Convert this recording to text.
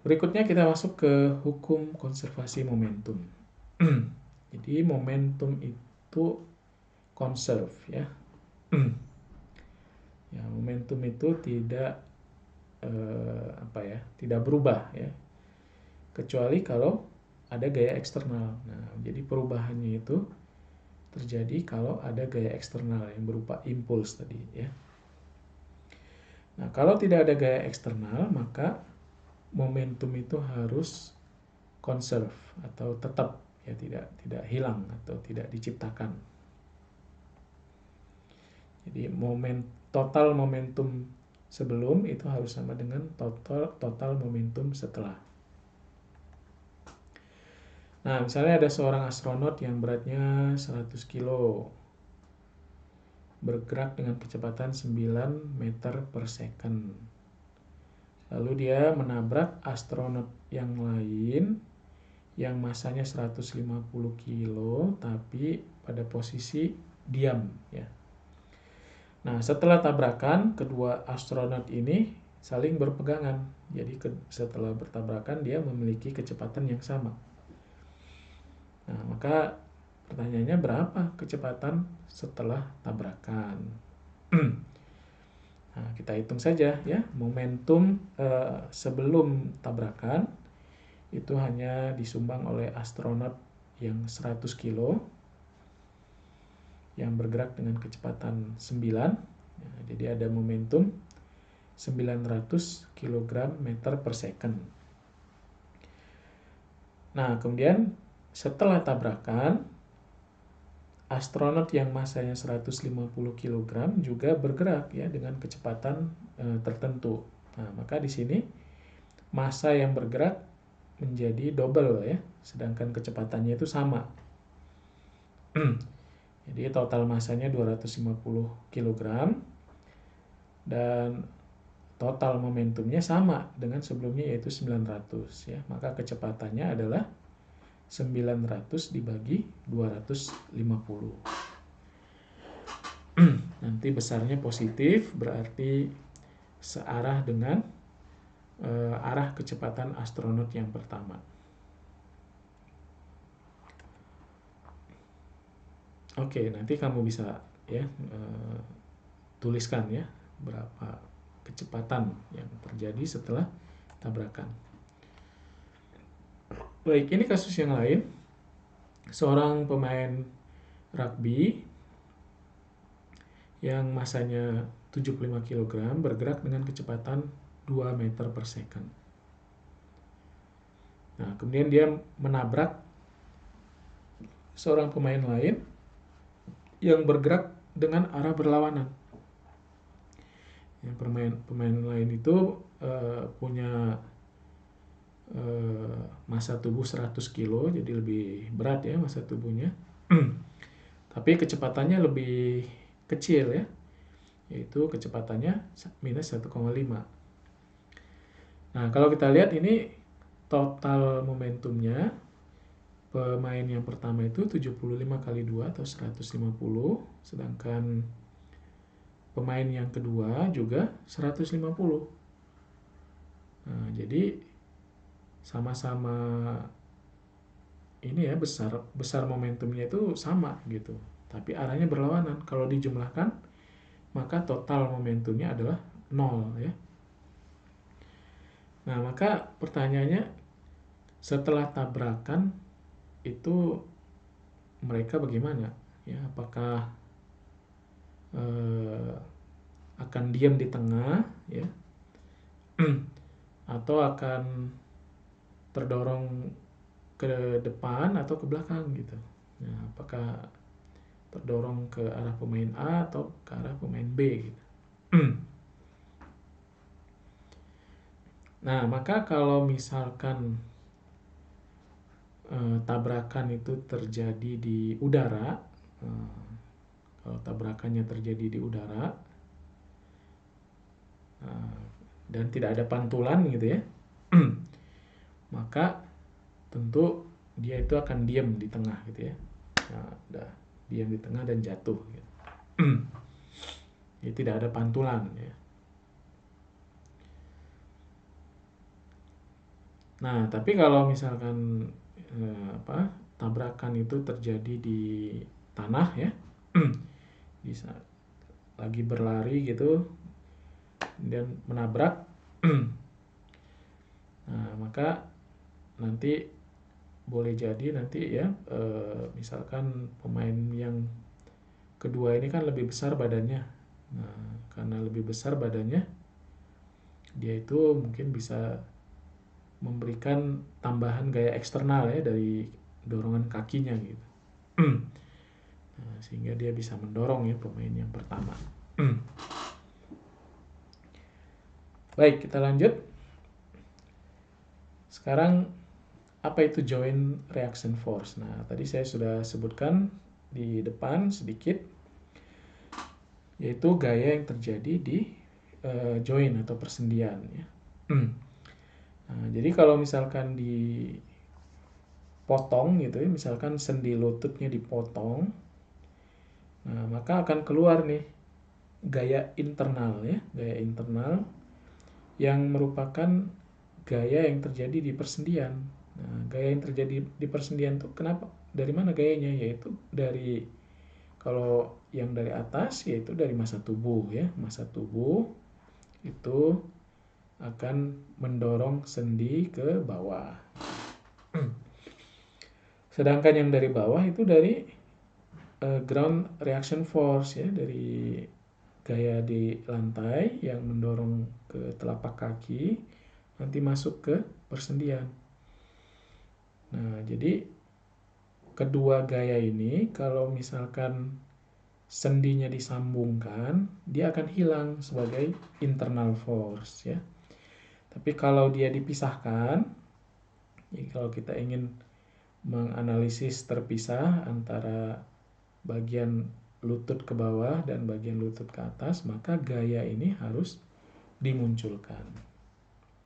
Berikutnya kita masuk ke hukum konservasi momentum. Jadi momentum itu conserve ya. Ya, momentum itu tidak tidak berubah ya. Kecuali kalau ada gaya eksternal. Nah, jadi perubahannya itu terjadi kalau ada gaya eksternal yang berupa impuls tadi ya. Nah, kalau tidak ada gaya eksternal, maka momentum itu harus conserve atau tetap ya, tidak hilang atau tidak diciptakan. Jadi total momentum sebelum itu harus sama dengan total momentum setelah. Nah, misalnya ada seorang astronot yang beratnya 100 kilo bergerak dengan kecepatan 9 meter per second. Lalu dia menabrak astronot yang lain yang masanya 150 kilo tapi pada posisi diam ya. Nah, setelah tabrakan, kedua astronot ini saling berpegangan. Jadi setelah bertabrakan dia memiliki kecepatan yang sama. Nah, maka pertanyaannya berapa kecepatan setelah tabrakan? Nah, kita hitung saja ya, momentum sebelum tabrakan itu hanya disumbang oleh astronot yang 100 kilo yang bergerak dengan kecepatan 9. Ya, jadi ada momentum 900 kg meter per second. Nah, kemudian setelah tabrakan, astronot yang masanya 150 kg juga bergerak ya dengan kecepatan tertentu. Nah, maka di sini massa yang bergerak menjadi double ya, sedangkan kecepatannya itu sama. Jadi total massanya 250 kg dan total momentumnya sama dengan sebelumnya yaitu 900 ya. Maka kecepatannya adalah 900 dibagi 250. Nanti besarnya positif berarti searah dengan arah kecepatan astronot yang pertama. Oke, nanti kamu bisa ya tuliskan ya berapa kecepatan yang terjadi setelah tabrakan. Baik, ini kasus yang lain. Seorang pemain rugby yang massanya 75 kg bergerak dengan kecepatan 2 meter per second. Nah, kemudian dia menabrak seorang pemain lain yang bergerak dengan arah berlawanan. Yang pemain lain itu punya massa tubuh 100 kilo, jadi lebih berat ya massa tubuhnya. Tapi kecepatannya lebih kecil ya, yaitu kecepatannya minus 1,5. Nah, kalau kita lihat ini total momentumnya, pemain yang pertama itu 75 kali 2 atau 150, sedangkan pemain yang kedua juga 150. Nah, jadi sama-sama ini ya, besar momentumnya itu sama gitu. Tapi arahnya berlawanan. Kalau dijumlahkan, maka total momentumnya adalah 0 ya. Nah, maka pertanyaannya setelah tabrakan itu mereka bagaimana? Ya, apakah akan diam di tengah ya, atau akan terdorong ke depan atau ke belakang gitu? Nah, apakah terdorong ke arah pemain A atau ke arah pemain B gitu? Nah, maka kalau misalkan tabrakan itu terjadi di udara, kalau tabrakannya terjadi di udara dan tidak ada pantulan gitu ya, maka tentu dia itu akan diam di tengah gitu ya. Nah, udah diam di tengah dan jatuh gitu. Jadi tidak ada pantulan ya. Nah, tapi kalau misalkan tabrakan itu terjadi di tanah ya, bisa lagi berlari gitu, dan menabrak, nah maka nanti boleh jadi nanti ya, misalkan pemain yang kedua ini kan lebih besar badannya. Nah, karena lebih besar badannya, dia itu mungkin bisa memberikan tambahan gaya eksternal ya dari dorongan kakinya gitu. Nah, sehingga dia bisa mendorong ya pemain yang pertama. Baik, kita lanjut. Sekarang apa itu joint reaction force? Nah, tadi saya sudah sebutkan di depan sedikit, yaitu gaya yang terjadi di joint atau persendian ya. Nah, jadi kalau misalkan dipotong gitu ya, misalkan sendi lututnya dipotong, nah maka akan keluar nih gaya internal ya, gaya internal yang merupakan gaya yang terjadi di persendian. Nah, gaya yang terjadi di persendian itu kenapa? Dari mana gayanya? Yaitu dari, kalau yang dari atas yaitu dari massa tubuh ya. Massa tubuh itu akan mendorong sendi ke bawah. Sedangkan yang dari bawah itu dari ground reaction force ya, dari gaya di lantai yang mendorong ke telapak kaki nanti masuk ke persendian. Nah, jadi kedua gaya ini kalau misalkan sendinya disambungkan, dia akan hilang sebagai internal force ya. Tapi kalau dia dipisahkan, jadi kalau kita ingin menganalisis terpisah antara bagian lutut ke bawah dan bagian lutut ke atas, maka gaya ini harus dimunculkan.